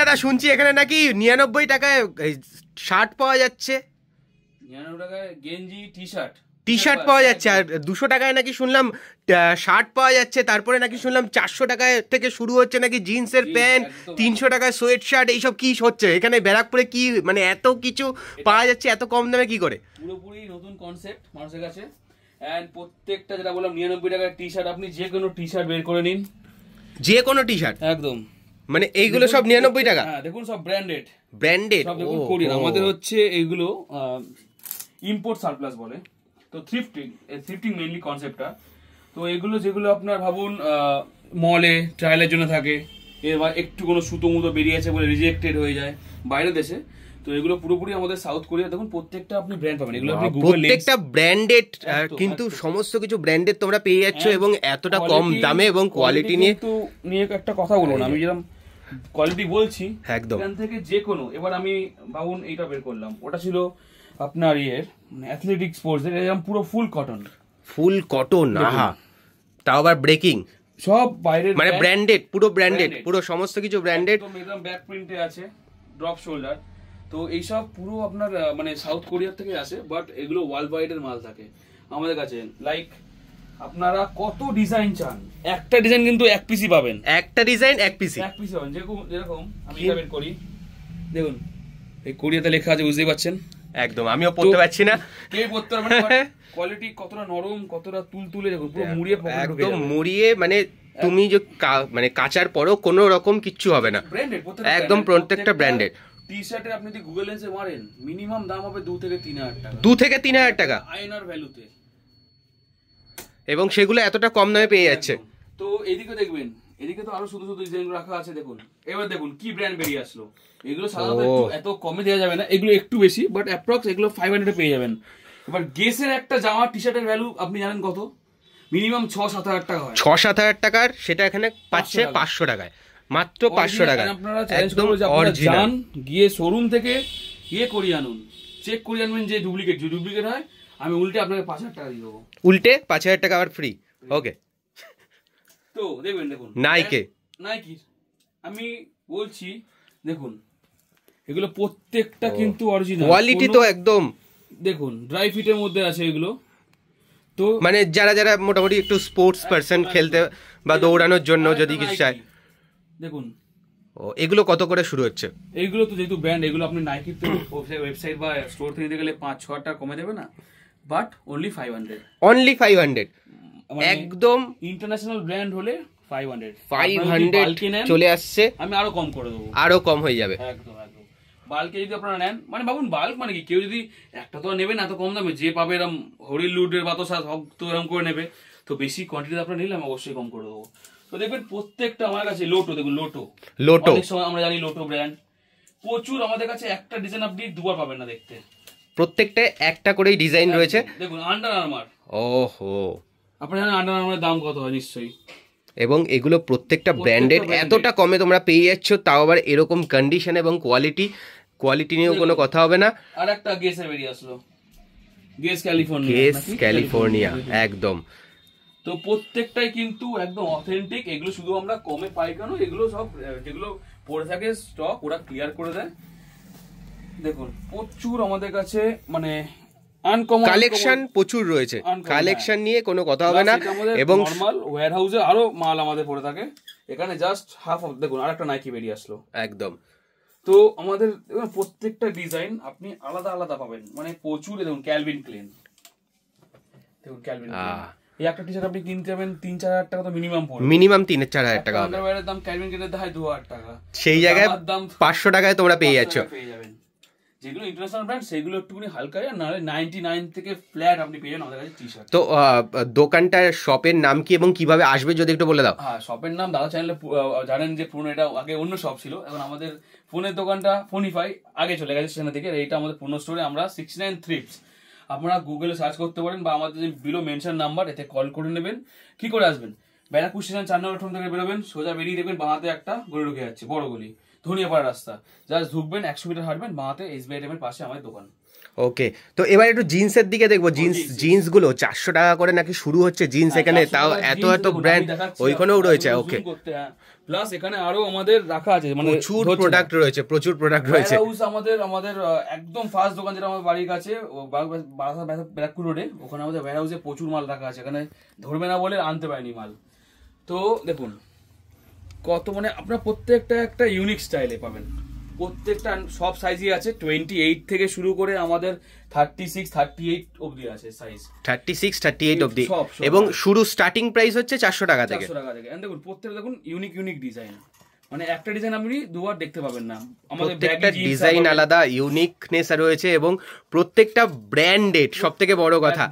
দাদা শুনছি এখানে নাকি 99 টাকায় শার্ট পাওয়া যাচ্ছে, 99 টাকায় গেঞ্জি টি শার্ট পাওয়া যাচ্ছে, আর 200 টাকায় নাকি শুনলাম শার্ট পাওয়া যাচ্ছে, তারপরে নাকি শুনলাম 400 টাকায় থেকে শুরু হচ্ছে নাকি জিন্সের প্যান্ট, 300 টাকায় সোয়েট শার্ট, এইসব কি হচ্ছে এখানে ব্যারাকপুরে? কি মানে এত কিছু পাওয়া যাচ্ছে এত কম দামে কি করে? পুরোপুরি নতুন কনসেপ্ট মানুষের কাছে। এন্ড প্রত্যেকটা যেটা বললাম 99 টাকার টি শার্ট, আপনি যে কোনো টি শার্ট বের করে নিন, যে কোনো টি শার্ট একদম। মানে এইগুলো সব 99 টাকা? হ্যাঁ দেখুন সব ব্র্যান্ডেড সব দেখুন কোরিয়ান। আমাদের হচ্ছে এইগুলো ইম্পোর্ট সারপ্লাস বলে, তো থ্রিফটিং মেইনলি কনসেপ্টটা। তো এগুলো যেগুলো আপনার ভাবুন মলে ট্রায়ালের জন্য থাকে, এবার একটু কোনো সুতো মুতো বেরিয়েছে বলে রিজেক্টেড হয়ে যায় বাইরের দেশে, তো এগুলো পুরোপুরি আমাদের সাউথ কোরিয়া। দেখুন প্রত্যেকটা আপনি ব্র্যান্ড পাবেন, এগুলো আপনি গুগল প্রত্যেকটা ব্র্যান্ডেড, কিন্তু সমস্ত কিছু ব্র্যান্ডেড তোমরা পেয়ে যাচ্ছ এবং এতটা কম দামে এবং কোয়ালিটি নিয়ে। তো নিয়ে একটা কথা বলবো না, আমি যেরকম কোয়ালিটি বলছি একদম এখান থেকে যে কোনো। এবার আমি ভাবুন এইটা বের করলাম, ওটা ছিল আপনার ইয়ের অ্যাথলেটিক স্পোর্টস এর, এরকম পুরো ফুল কটন, আহা, তাও আবার ব্রেকিং, সব বাইরের মানে ব্র্যান্ডেড, পুরো সমস্ত কিছু ব্র্যান্ডেড, একদম ব্যাক প্রিন্টে আছে, ড্রপ শোল্ডার। তো এইসব পুরো আপনার মানে সাউথ কোরিয়া থেকে আসে, বাট এগুলো ওয়ার্ল্ড ওয়াইড এর মাল থাকে আমাদের কাছে। লাইক আপনারা কত ডিজাইন চান, একটা ডিজাইন কিন্তু এক পিসই পাবেন, একটা ডিজাইন এক পিসি পাবেন। যেরকম আমি এটা বের করি, দেখুন এই কোরিয়াতে লেখা আছে, বুঝতেই পারছেন। একদম, আমিও পড়তে পারছি না, কে পড়তে পারবে না। কোয়ালিটি কতটা নরম, কতটা তুলতুলে, দেখুন পুরো মুড়িয়ে একদম মুড়িয়ে, মানে তুমি যে মানে কাচার পরও কোনো রকম কিচ্ছু হবে না, ব্র্যান্ডেড একদম, প্রত্যেকটা ব্র্যান্ডেড। টি শার্টে আপনি যদি গুগল লেন্সে মারেন মিনিমাম দাম হবে 2 থেকে 3000 টাকা, 2 থেকে 3000 টাকা আইএনআর ভ্যালুতে, এবং সেগুলো এতটা কম দামে পেয়ে যাচ্ছে। তো এদিকে দেখবেন, এদিকে তো আরো শুধু ডিজাইন রাখা আছে, দেখুন। এবার দেখুন কি ব্র্যান্ড বেরিয়ে আসলো, এগুলো সাধারণত এত কমে দেওয়া যাবে না, এগুলো একটু বেশি, বাট অ্যাপ্রক্স এগুলো 500 এ পেয়ে যাবেন। এবার গেসের একটা জামা টি শার্টের ভ্যালু আপনি জানেন কত? মিনিমাম 6-7 হাজার টাকা হয়, 6-7 হাজার টাকার, সেটা এখানে পাচ্ছে 500 টাকায়, মাত্র 500 টাকা। আপনারা একদম অরিজিনাল গিয়ে শোরুম থেকে গিয়ে করিয়ে আনুন, চেক করিয়ে আনবেন, যে ডুপ্লিকেট হয় আমি উল্টে আপনাকে 5000 টাকা দিয়ে দেবো, উল্টে 5000 টাকা আবার ফ্রি। ওকে, তো দেখবেন, দেখুন নাইকির আমি বলছি, দেখুন এগুলো প্রত্যেকটা কিন্তু অরিজিনাল কোয়ালিটি, তো একদম দেখুন ড্রাই ফিটের মধ্যে আছে এগুলো। তো মানে যারা মোটামুটি একটু স্পোর্টস পারসন, খেলতে বা দৌড়ানোর জন্য যদি কিছু চায়, দেখুন এগুলো কত করে শুরু হচ্ছে? এইগুলো তো যেহেতু ব্র্যান্ড, এগুলো আপনি নাইকির তো ওয়েবসাইট বা স্টোর থেকে নিতে গেলে 5-6 টাকা কমে দেবে না, বাট অনলি 500 একদম ইন্টারন্যাশনাল ব্র্যান্ড হলে 500 চলে আসছে। আমি আরো কম করে দেবো, আরো কম হয়ে যাবে, একদম একদম। বাল্কে যদি আপনারা নেন, মানে ভাবুন বাল্ক মানে কি, কেউ যদি একটা তো নেবেন এত কম দামে, যে পাবে এরকম হরিল লুডের বাতাসা তো এরকম করে নেবে, তো বেশি কোয়ান্টিটি আপনারা নিলে আমি অবশ্যই কম করে দেবো। তো দেখবেন প্রত্যেকটা আমার কাছে লোটো, দেখুন লোটো অনেক সময় আমরা জানি লোটো ব্র্যান্ড, প্রচুর আমাদের কাছে একটা ডিজাইন আপনি দুবার পাবেন না দেখতে, প্রত্যেকটা একটা করেই ডিজাইন রয়েছে। দেখুন আন্ডার আর্মার, ওহো আপনারা জানেন আন্ডার আর্মারের দাম কত হয় নিশ্চয়ই, এবং এগুলো প্রত্যেকটা ব্র্যান্ডেড, এতটা কমে তোমরা পেয়ে যাচ্ছ, তাও আবার এরকম কন্ডিশন এবং কোয়ালিটি নিয়েও কোনো কথা হবে না। আর একটা গেসে বেরিয়ে আসলো, গেস ক্যালিফোর্নিয়া একদম। তো প্রত্যেকটাই কিন্তু একদম অথেন্টিক, এগুলো শুধু আমরা কমে পাই কেন, এগুলো সব যেগুলো পড়ে থাকে স্টক ওরা ক্লিয়ার করে দেয়। দেখুন প্রচুর আমাদের কাছে মানে আনকমন কালেকশন প্রচুর রয়েছে, কালেকশন নিয়ে কোনো কথা হবে না, এবং নরমাল ওয়্যার হাউসে আরো মাল আমাদের পড়ে থাকে, এখানে জাস্ট হাফ অফ। দেখুন আরেকটা নাইকি বেরিয়ে আসলো একদম। তো আমাদের প্রত্যেকটা ডিজাইন আপনি আলাদা আলাদা পাবেন, মানে প্রচুর। দেখুন ক্যালভিন ক্লেন, দেখুন ক্যালভিন ক্লেন, এই একটা টি-শার্ট আপনি কিনতে যাবেন 3-4 হাজার টাকা তো মিনিমাম পড়বে, মিনিমাম 3-4 হাজার টাকা। আন্ডারওয়্যারের দাম ক্যালভিন ক্লেনের দাম 2,000 টাকা, সেই জায়গায় 500 টাকায় তোমরা পেয়ে যাচ্ছ। যেগুলো ইন্টারন্যাশনাল ব্র্যান্ড সেগুলো একটুখানি হালকা, নাহলে 99 থেকে ফ্ল্যাট আপনি পেয়ে যান আমাদের কাছে টি-শার্ট। তো দোকানটার শপের নাম কি এবং কিভাবে আসবে যদি একটু বলে দাও? হ্যাঁ, শপের নাম দাদা চ্যানেলে জানেন যে পুরনো, এটা আগে অন্য শপ ছিল, এখন আমাদের ফোনের দোকানটা ফোনিফাই আগে চলে গেছে সেখান থেকে। এইটা আমাদের পুরনো স্টোরে, আমরা 69 থ্রিপস, আপনারা গুগলে সার্চ করতে পারেন বা আমাদের যে বিলো মেনশন নাম্বার, এতে কল করে নেবেন। কি করে আসবেন? ব্যারাকপুর স্টেশন 4 নম্বর প্ল্যাটফর্ম থেকে বেরোবেন, সোজা বেরিয়ে দেখবেন বাঁহাতে একটা গলি ঢুকে যাচ্ছে, বড় গলি, ধনিয়াপাড়া রাস্তা, জাস্ট ঢুকবেন 100 মিটার হাঁটবেন, বাঁহাতে এসবিআই এর পাশে আমাদের দোকান। ওকে, তো এবার একটু জিন্সের দিকে দেখবো। জিন্স গুলো 400 টাকা করে নাকি শুরু হচ্ছে জিন্স এখানে, তাও এত এত ব্র্যান্ড ওইখানেও রয়েছে। ওকে, প্লাস এখানে আরো আমাদের রাখা আছে, মানে প্রচুর প্রোডাক্ট রয়েছে, প্রচুর প্রোডাক্ট রয়েছে। আমাদের একদম ফার্স্ট দোকান যেটা আমার বাড়ির কাছে ব্যারাকপুর রোডে, ওখানে আমাদের ওয়্যারহাউসে প্রচুর মাল রাখা আছে। এখানে ধরবে না বলে আনতে পারিনি মাল। তো দেখুন কত, মানে আপনার প্রত্যেকটা একটা ইউনিক স্টাইলে পাবেন, প্রত্যেকটা সব সাইজই আছে। 28 থেকে শুরু করে আমাদের 36, 38 অবধি আছে সাইজ, 36, 38 অবধি, এবং শুরু স্টার্টিং প্রাইস হচ্ছে 400 টাকা থেকে। 400 টাকা থেকে। দেখুন প্রত্যেকটা দেখুন ইউনিক ডিজাইন, মানে একটা ডিজাইন আপনি দুবার দেখতে পাবেন না। আমাদের প্রত্যেকটা ডিজাইন আলাদা, ইউনিকনেস রয়েছে, এবং প্রত্যেকটা ব্র্যান্ডেড। সবথেকে বড় কথা,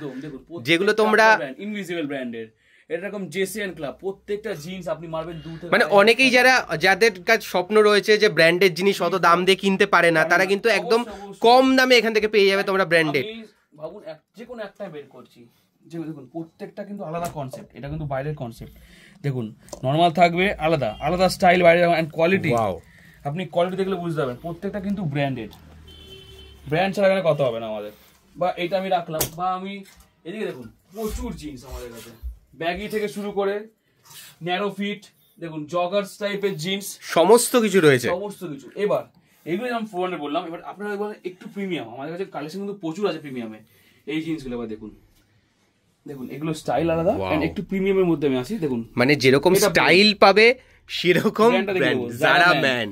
যেগুলো তোমরা ইনভিজিবল ব্র্যান্ডের, এরকম জেসিএন ক্লাব, প্রত্যেকটা জিন্স আপনি মারবেন মানে অনেকেই যাদের কাছে স্বপ্ন রয়েছে যে ব্র্যান্ডেড জিনিস অত দাম দিয়ে কিনতে পারে না, তারা কিন্তু একদম কম দামে এখান থেকে পেয়ে যাবে তোমরা ব্র্যান্ডেড। ভাবুন যে কোনো একটা বের করছি, যে দেখুন প্রত্যেকটা কিন্তু আলাদা কনসেপ্ট, এটা কিন্তু বাইরের কনসেপ্ট। দেখুন নর্মাল থাকবে, আলাদা আলাদা স্টাইল বাইরে, এন্ড কোয়ালিটি। আপনি কোয়ালিটি দেখলে বুঝতে পারবেন প্রত্যেকটা কিন্তু ব্র্যান্ডেড। ব্র্যান্ড ছাড়া এখানে কত হবে না আমাদের। বা এটা আমি রাখলাম, বা আমি এদিকে দেখুন প্রচুর জিন্স আমাদের কাছে, ব্যাগি থেকে শুরু করে ন্যারো ফিট, দেখুন জগার্স টাইপের জিন্স, সমস্ত কিছু রয়েছে, সমস্ত কিছু। এবার এগুলো আমি 400 বললাম, এবার আপনারা একটু প্রিমিয়াম, আমাদের কাছে কালেকশন কিন্তু প্রচুর আছে প্রিমিয়ামে। এই জিন্সগুলো এবার দেখুন, দেখুন এগুলো স্টাইল আলাদা, একটু প্রিমিয়ামের মধ্যে আমি আছি। দেখুন মানে যেরকম স্টাইল পাবে সেরকম জারা ম্যান,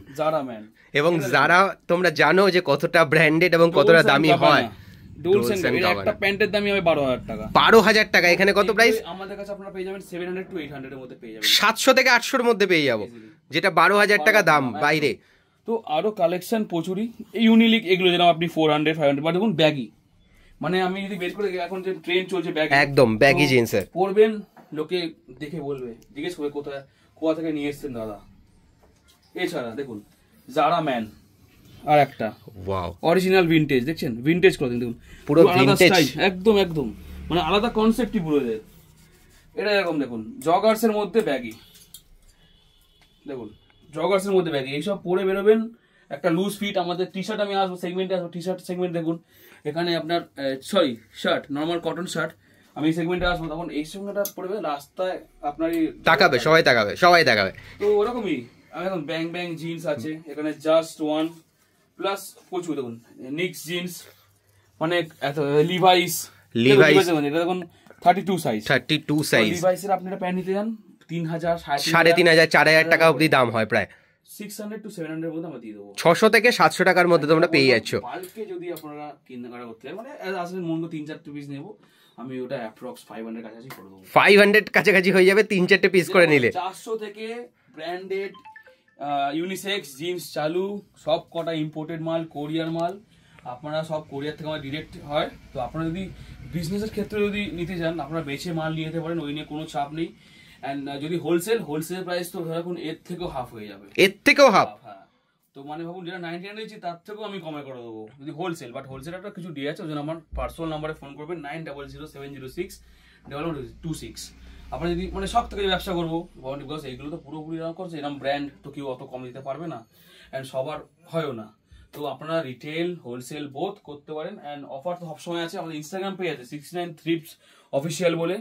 এবং যারা তোমরা জানো যে কতটা ব্র্যান্ডেড এবং কতটা দামি হয়। একটা প্যান্টের দামই হবে 12,000 টাকা। 12,000 টাকা। এখানে কত প্রাইস? আমাদের কাছে আপনারা পেয়ে যাবেন 700 to 800 এর মধ্যে পেয়ে যাবেন, 700 থেকে 800 এর মধ্যে পেয়ে যাবো, যেটা 12,000 টাকা দাম বাইরে। তো আরো কালেকশন প্রচুরই ইউনিক, এগুলো যেরকম আপনি 400, 500। বা দেখুন ব্যাগি, মানে আমি যদি বের করে, এখন যে ট্রেন্ড চলছে ব্যাগি, একদম ব্যাগি জিন্সের পরবেন, লোকে দেখে বলবে, জিজ্ঞেস করে কোথা থেকে নিয়ে এসেছেন দাদা। এছাড়া দেখুন জারা ম্যান, আর একটা ওয়াও অরিজিনাল ভিনটেজ, দেখছেন ভিনটেজ ক্লথিং, দেখুন পুরো ভিনটেজ, একদম মানে আলাদা কনসেপ্টই পুরো এদের। এটা এরকম দেখুন জগার্স এর মধ্যে ব্যাগি, দেখুন জগার্স এর মধ্যে ব্যাগি, এইসব পরে বেরোবেন। একটা লুজ ফিট, আমাদের টি শার্ট আমি আসবো সেগমেন্টে, আসবো টি শার্ট সেগমেন্ট। দেখুন এখানে আপনার শার্ট, নর্মাল কটন শার্ট, আমি সেগমেন্টে আসবো, তখন এই সঙ্গেটা পড়বে রাস্তায় আপনার তাকাবে, সবাই তাকাবে। তো ওরকমই এখন ব্যাং জিন্স আছে এখানে, জাস্ট ওয়ান প্লাস প্রচুর। দেখুন নিক্স জিন্স, মানে লিভাইস, এটা দেখুন 32 সাইজ, লিভাইসের আপনি একটা প্যান্ট নিতে যান 3,000, 3,500, 4,000 টাকা অবধি দাম হয় প্রায়। 600 to 700 এর মধ্যে আমরা দিয়ে দেবো, 600 থেকে 700 টাকার মধ্যে তোমরা পেয়ে যাচ্ছ। বাল্কে যদি আপনারা কেনাকাটা করতে চান, মানে আসলে মন 3-4 পিস নেবো, আমি ওটা অ্যাপ্রক্স 500 কাছাকাছি করে দেবো। 500 কাছাকাছি হয়ে যাবে 3-4 পিস করে নিলে। 400 থেকে ব্র্যান্ডেড ইউনিসেক্স জিন্স চালু, সব কটা ইম্পোর্টেড মাল, কোরিয়ার মাল। আপনারা সব কোরিয়ার থেকে আমার ডিরেক্ট হয়। তো আপনারা যদি বিজনেসের ক্ষেত্রে যদি নিতে চান, আপনারা বেছে মাল নিয়ে যেতে পারেন, ওই নিয়ে কোনো চাপ নেই। অ্যান্ড যদি হোলসেল প্রাইস তো ধরুন এর থেকেও হাফ হয়ে যাবে, হ্যাঁ। তো মানে ভাবুন যেটা 99 দিয়েছি তার থেকেও আমি কমে করে দেবো যদি হোলসেল। বাট হোলসেল একটা কিছু দিয়ে আছে, ওই জন্য আমার পার্সোনাল নাম্বারে ফোন করবেন 9007061126। আপনারা যদি মানে সব থেকে ব্যবসা করবো, বিকজ এইগুলো তো পুরোপুরি এরকম করছে, এরকম ব্র্যান্ড তো কেউ অত কম দিতে পারবে না, অ্যান্ড সবার হয়ও না। তো আপনারা রিটেল হোলসেল বোথ করতে পারেন। অ্যান্ড অফার তো সবসময় আছে। আমাদের ইনস্টাগ্রাম পেজ আছে 69 Thrifts অফিসিয়াল বলে,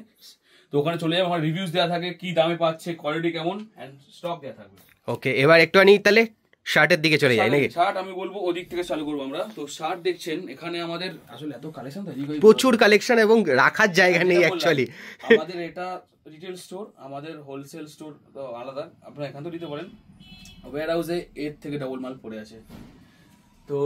তো ওখানে চলে যাবে, আমার রিভিউজ দেওয়া থাকে, কি দামে পাচ্ছে, কোয়ালিটি কেমন, এন্ড স্টক দেওয়া থাকবে। ওকে, এবার একটু তাহলে শার্টের দিকে চলে যাই নাকি? শার্ট আমি বলবো ওদিক থেকে চালু করবো আমরা। তো শার্ট দেখছেন এখানে আমাদের আসলে এত কালেকশন, প্রচুর কালেকশন, এবং রাখার জায়গা নেই অ্যাকচুয়ালি। আমাদের এটা রিটেল স্টোর, আমাদের হোলসেল স্টোর তো আলাদা, আপনারা এখান থেকে দিতে পারেন। ওয়্যার হাউসে এর থেকে ডবল মাল পড়ে আছে, তো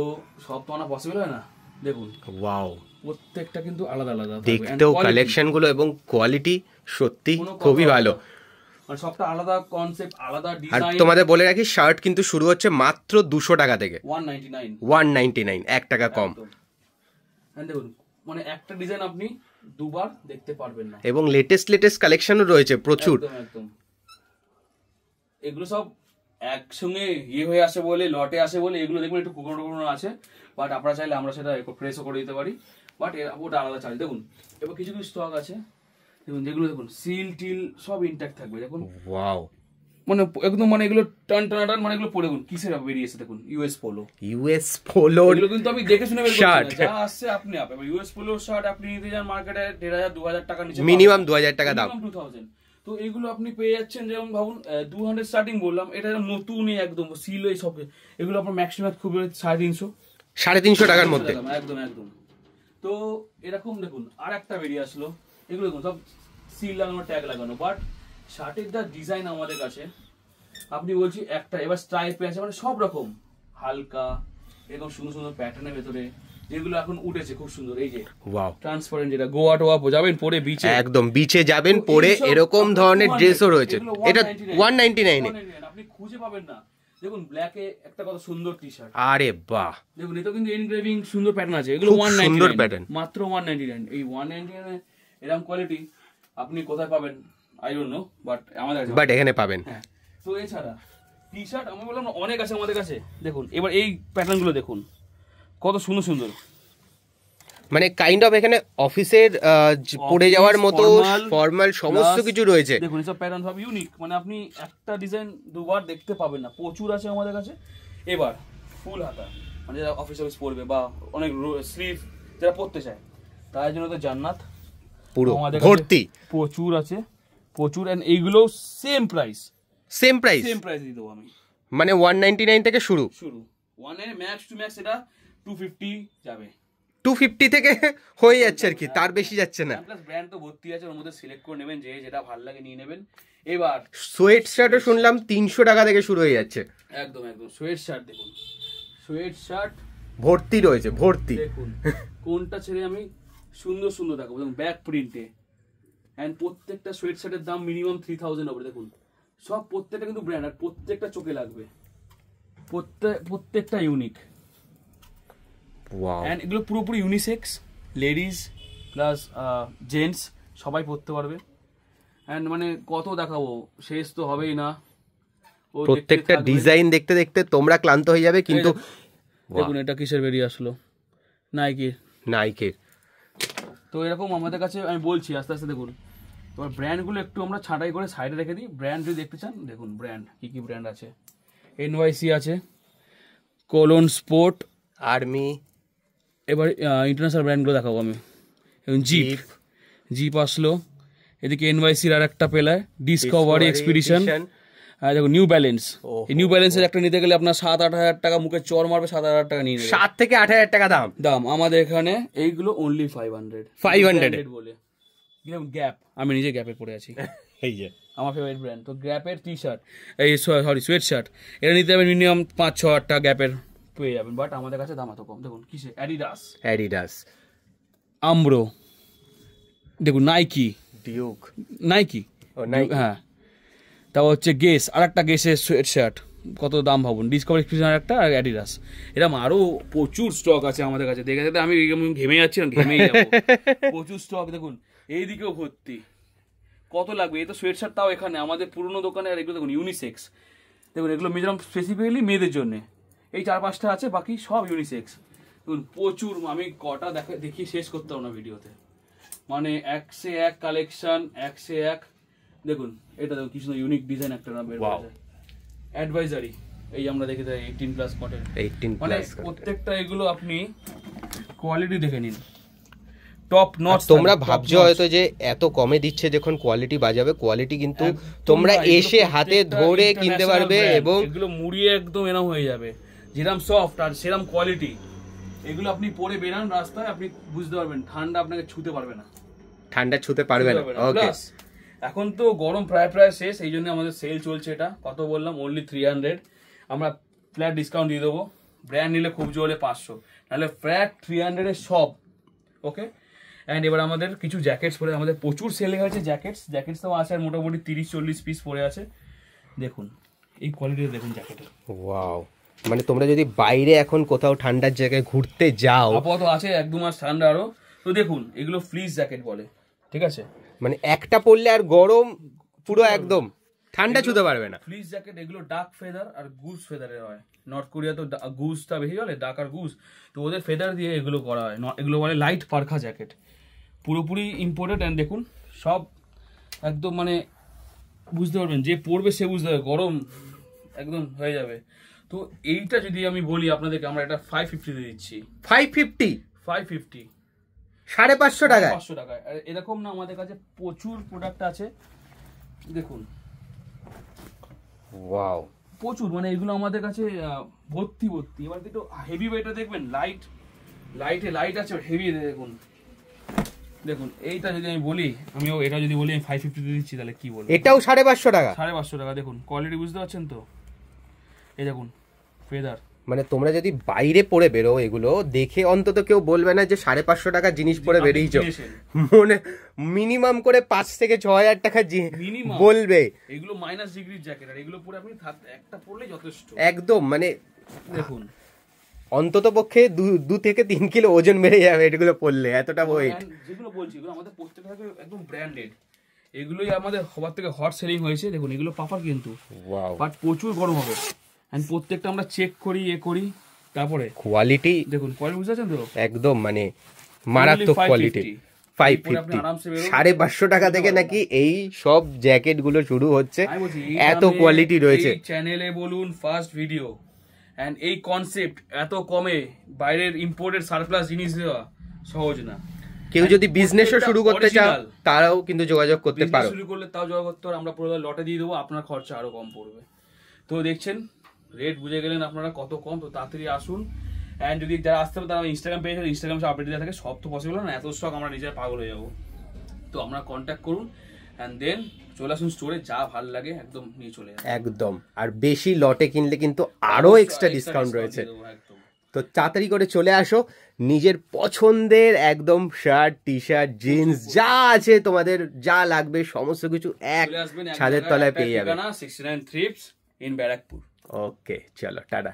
সব তো আনা পসিবল হয় না। দেখুন ওয়াও, প্রত্যেকটা কিন্তু আলাদা আলাদা, দেখতেও কালেকশন গুলো এবং কোয়ালিটি সত্যি খুবই ভালো, মানে সবটা আলাদা কনসেপ্ট, আলাদা ডিজাইন। আর তোমাদের বলে রাখি শার্ট কিন্তু শুরু হচ্ছে মাত্র 200 টাকা থেকে, 199, 1 টাকা কম। দেখুন মানে একটা ডিজাইন আপনি দুবার দেখতে পারবেন না, এবং লেটেস্ট কালেকশনও রয়েছে প্রচুর। একদম এগুলো সব একসঙ্গে হয়ে আসে বলে, লটে আসে বলে এগুলো দেখুন একটু কুকনো আছে, বাট আপনারা চাইলে আমরা সেটা প্রেসও করে দিতে পারি, বাট ওটা আলাদা চার্জ। দেখুন এবার কিছু স্টক আছে, দেখুন যেগুলো দেখুন সিল টিল সব ইনট্যাক্ট থাকবে। দেখুন ওয়াও, মানে একদম মানে এগুলো টান টান মানে এগুলো পরে দেখুন কিসের বেরিয়েছে দেখুন ইউএস পোলো। এগুলো কিন্তু আমি দেখে শুনে বের করছি না, যা আসছে আপনি এবার ইউএস পোলো শার্ট আপনি নিতে যান মার্কেটে 1500-2000 টাকা নিচে মিনিমাম 2000 টাকা দাম, 2000। তো এগুলো আপনি পেয়ে যাচ্ছেন যেমন ভাবুন 200 স্টার্টিং বললাম, এটা নতুনই একদম সিল এই সব, এগুলো আপনার ম্যাক্সিমাম খুব 350 টাকার মধ্যে একদম একদম। তো এরকম দেখুন আর একটা বেরিয়ে আসলো, এগুলো দেখুন সব সিল লাগানো ট্যাগ লাগানো, বাট শার্টের দা ডিজাইন আমাদের কাছে আপনি বলছি একটা এবার স্ট্রাইপে আছে মানে সব রকম হালকা এরকম সুন্দর সুন্দর প্যাটার্নের ভেতরে যেগুলো এখন উঠেছে খুব সুন্দর, এই যে ওয়াও ট্রান্সপারেন্ট, যেটা গোয়া টোয়া যাবেন পরে বিচে, একদম বিচে যাবেন পরে এরকম ধরনের ড্রেসও রয়েছে। এটা 199 আপনি খুঁজে পাবেন না। দেখুন ব্ল্যাকে একটা কত সুন্দর টি-শার্ট, আরে বাহ দেখুন এটা কিন্তু এনগ্রেভিং সুন্দর প্যাটার্ন আছে, এগুলো 199 সুন্দর প্যাটার্ন, মাত্র 199। এই 199 এরকম কোয়ালিটি আপনি কোথায় পাবেন আই ডোন্ট নো, বাট আমাদের কাছে বাট এখানে পাবেন। হ্যাঁ তো এছাড়া টি-শার্ট আমি বললাম অনেক আছে আমাদের কাছে। দেখুন এবার এই প্যাটার্নগুলো দেখুন কত সুন্দর সুন্দর, মানে কাইন্ড অফ এখানে অফিসের পড়ে যাওয়ার মতো ফর্মাল সমস্ত কিছু রয়েছে। দেখুন এসব প্যাটার্ন সব ইউনিক, মানে আপনি একটা ডিজাইন দুবার দেখতে পাবেন না, প্রচুর আছে আমাদের কাছে। এবার ফুল হাতা মানে যারা অফিস পড়বে বা অনেক স্লিভ যারা পড়তে চায় তার জন্য তো জান্নাত পুরো ভর্তি প্রচুর আছে, প্রচুর। এন্ড এইগুলো সেম প্রাইস দিয়ে দেবো আমি, মানে 199 থেকে শুরু 199 ম্যাক্স টু ম্যাক্স এটা 250 যাবে, 250 থেকে হয়ে যাচ্ছে আর কি, তার বেশি যাচ্ছে না। প্লাস ব্র্যান্ড তো ভর্তি আছে, ওর মধ্যে সিলেক্ট করে নেবেন, যেটা ভালো লাগে নিয়ে নেবেন। এবার সোয়েট শার্টও শুনলাম 300 টাকা থেকে শুরু হয়ে যাচ্ছে। একদম একদম সোয়েট শার্ট দেখুন, সোয়েট শার্ট ভর্তি রয়েছে ভর্তি। দেখুন কোনটা ছেড়ে আমি সুন্দর সুন্দর দেখাবো, দেখুন ব্যাক প্রিন্টে, এন্ড প্রত্যেকটা সোয়েট শার্টের দাম মিনিমাম 3000 হবে। দেখুন সব প্রত্যেকটা কিন্তু ব্র্যান্ড, আর প্রত্যেকটা চোখে লাগবে, প্রত্যেকটা ইউনিক। ওয়াও, এন্ড এগুলো পুরোপুরি ইউনিসেক্স, লেডিস প্লাস জেন্টস সবাই পরতে পারবে। এন্ড মানে কত দেখাবো, শেষ তো হবেই না, প্রত্যেকটা ডিজাইন দেখতে দেখতে তোমরা ক্লান্ত হয়ে যাবে। কিন্তু দেখুন এটা কিসের বেরিয়ে আসলো, নাইকের। তো এরকম আমাদের কাছে আমি বলছি আস্তে আস্তে দেখুন। তোমার ব্র্যান্ডগুলো একটু আমরা ছাঁটাই করে সাইডে রেখে দিই, ব্র্যান্ড যদি দেখতে চান দেখুন ব্র্যান্ড কি ব্র্যান্ড আছে। NYC আছে, কোলন স্পোর্ট, আর্মি। এবার ইন্টারন্যাশনাল ব্র্যান্ডগুলো দেখাবো আমি। এবং জিপ আসলো, এদিকে NYC আর একটা পেলায় ডিসকভারি এক্সপিডিশন, আর দেখো নিউ ব্যালেন্স। এই নিউ ব্যালেন্সের একটা নিতে গেলে আপনার 7-8 হাজার টাকা মুখে চর মারবে, 7-8 টাকা নিয়ে নেবে, 7 থেকে 8 হাজার টাকা দাম। আমাদের এখানে এইগুলো অনলি 500 বলে। গ্যাপ, আমি নিজে গ্যাপে পড়ে আছি, এই যে আমার ফেভারিট ব্র্যান্ড। তো গ্যাপের টি-শার্ট, এই সরি সোয়েট শার্ট, এটা নিতে যাবেন মিনিমাম 5-6 হাজার টাকা গ্যাপের পেয়ে যাবেন, বাট আমাদের কাছে দাম এত কম। দেখুন কিসে, অ্যাডিডাস, আমব্রো, দেখুন নাইকি, হ্যাঁ। তাও হচ্ছে গেস, আর একটা গেসের সোয়েট শার্ট, কত দাম ভাবুন, ডিসকভারি এক্সপিডিশন একটা, আর অ্যাডিডাস। এরকম আরো প্রচুর স্টক আছে আমাদের কাছে, দেখে দেখতে আমি ঘেমে যাচ্ছিলাম, ঘেমেই যাবো, প্রচুর স্টক। দেখুন এইদিকেও ভর্তি, কত লাগবে। এই তো সোয়েট শার্ট, তাও এখানে আমাদের পুরোনো দোকানে। আর এগুলো দেখুন ইউনিসেক্স, দেখুন এগুলো মিজোরাম স্পেসিফিক্যালি মেয়েদের জন্য, এই 4-5টা আছে, বাকি সব ইউনিসেক্স। দেখুন প্রচুর, আমি কটা দেখি শেষ করতে হবে না ভিডিওতে, মানে 101 কালেকশন, 101। দেখুন এটা দেখুন কি সুন্দর ইউনিক ডিজাইন একটা বের করেছে, অ্যাডভাইজারি, এই আমরা দেখে যাই 18+ কটের, মানে প্রত্যেকটা এগুলো আপনি কোয়ালিটি দেখে নিন, টপ নচ। তোমরা ভাবছো হয়তো যে এত কমে দিচ্ছে, যখন কোয়ালিটি বাজাবে, কোয়ালিটি কিন্তু তোমরা এসে হাতে ধরে কিনতে পারবে, এবং এগুলো মুড়িয়ে একদম এরকম হয়ে যাবে, যেরকম সফট আর সেরকম কোয়ালিটি। এগুলো আপনি পরে বেরান রাস্তায়, আপনি বুঝতে পারবেন ঠান্ডা আপনাকে ছুতে পারবে না। ওকে, এখন তো গরম প্রায় শেষ, এই জন্য আমাদের সেল চলছে। এটা কত বললাম, অনলি 300। আমরা ফ্ল্যাট ডিসকাউন্ট দিয়ে দেবো, ব্র্যান্ড নিলে খুব জোরে 500, নাহলে ফ্ল্যাট 300 এর সব। ওকে, অ্যান্ড এবার আমাদের কিছু জ্যাকেটস পরে, আমাদের প্রচুর সেল হয়েছে জ্যাকেটস তো আছে, আর মোটামুটি 30-40 পিস পরে আছে। দেখুন এই কোয়ালিটি দেখুন জ্যাকেটের, ওয়াও। মানে তোমরা যদি বাইরে এখন কোথাও ঠান্ডার জায়গায় ঘুরতে যাও, আপাতত আছে 1-2 মাস ঠান্ডা আরো, তো দেখুন এগুলো ফ্লিস জ্যাকেট বলে, ঠিক আছে। মানে একটা পরলে আর গরম পুরো একদম ঠান্ডা ছুতে পারবে না। ফ্লিস জ্যাকেট এগুলো ডাক ফেদার আর গুজ ফেদারের হয়। নর্থ কোরিয়া তো গুজটা বেশি চলে, ডাক আর গুজ, তো ওদের ফেদার দিয়ে এগুলো করা হয়। এগুলো বলে লাইট পারখা জ্যাকেট, পুরোপুরি ইম্পোর্টেড। অ্যান্ড দেখুন সব একদম মানে বুঝতে পারবেন, যে পরবে সে বুঝতে পারবে, গরম একদম হয়ে যাবে। তো এইটা যদি আমি বলি আপনাদেরকে, আমরা এটা 550 দিয়ে দিচ্ছি। 550 550 টাকায় 500 টাকায়। আর এরকম না আমাদের কাছে প্রচুর প্রোডাক্ট আছে, দেখুন ওয়াও প্রচুর, মানে এগুলো আমাদের কাছে ভর্তি। এবার একটু হেভি ওয়েটটা দেখবেন, লাইট আছে, হেভি দেখুন এইটা যদি আমি বলি, এটা যদি বলি আমি 550 দিয়ে দিচ্ছি, তাহলে কি বলবো? এটাও 550 টাকা। 550 টাকা। দেখুন কোয়ালিটি বুঝতে পারছেন তো, এই দেখুন ফেদার। মানে তোমরা যদি বাইরে পরে বেরো, এগুলো দেখে অন্তত কেউ বলবে না যে 550 টাকার জিনিস পরে বেরিয়েছো, মনে মিনিমাম করে 5 থেকে 6,000 টাকা বলবে। এগুলো মাইনাস ডিগ্রির জ্যাকেট, আর এগুলো পরে আপনি একটা পরলেই যথেষ্ট একদম। মানে দেখুন অন্তত পক্ষে 2 থেকে 3 কিলো ওজন বেড়ে যাবে এগুলো পরলে, এতটা ওয়েট। যেগুলো বলছি এগুলো আমাদের প্রত্যেকটা একদম ব্র্যান্ডেড, এগুলোই আমাদের সবার থেকে হট সেলিং হয়েছে। দেখুন এগুলো পাফার কিন্তু, বাট প্রচুর গরম হবে, এন্ড প্রত্যেকটা আমরা চেক করি। তারপরে কোয়ালিটি দেখুন, কোয়ালিটি বুঝতে পারছেন তো, একদম মানে মারাত্মক কোয়ালিটি। 550 টাকা থেকে নাকি এই সব জ্যাকেট গুলো শুরু হচ্ছে, এত কোয়ালিটি রয়েছে। চ্যানেলে বলুন ফার্স্ট ভিডিও, এন্ড এই কনসেপ্ট এত কমে বাইরের ইম্পোর্টেড সারপ্লাস জিনিস দেওয়া সহজ না। কেউ যদি বিজনেসও শুরু করতে চাও তারাও কিন্তু যোগাযোগ করতে পারো। শুরু করলে তাও যোগাযোগ করতে পারো, আমরা পুরো লটে দিয়ে দেবো, আপনার খরচা আরো কম পড়বে। তো দেখছেন রেট বুঝে গেলেন আপনারা কত কম। তো তাড়াতাড়ি আসুন, এন্ড যদি যারা আসতে হবে তারা ইনস্টাগ্রাম পেজ, ইনস্টাগ্রাম আপডেট দেওয়া থাকে। সব তো পসিবল না, এত স্টক আমরা নিজেরা পাগল হয়ে যাবো। তো আমরা কন্ট্যাক্ট করুন, এন্ড দেন চলে আসুন স্টোরে, যা ভালো লাগে একদম নিয়ে চলে যান একদম। আর বেশি লটে কিনলে কিন্তু আরো এক্সট্রা ডিসকাউন্ট রয়েছে। তো তাড়াতাড়ি করে চলে আসো, নিজের পছন্দের একদম শার্ট, টি শার্ট, জিন্স যা আছে তোমাদের যা লাগবে সমস্ত কিছু এক ছাদের তলায় পেয়ে যাবে। 69 থ্রিপস ইন ব্যারাকপুর। ওকে, চলো টাটা।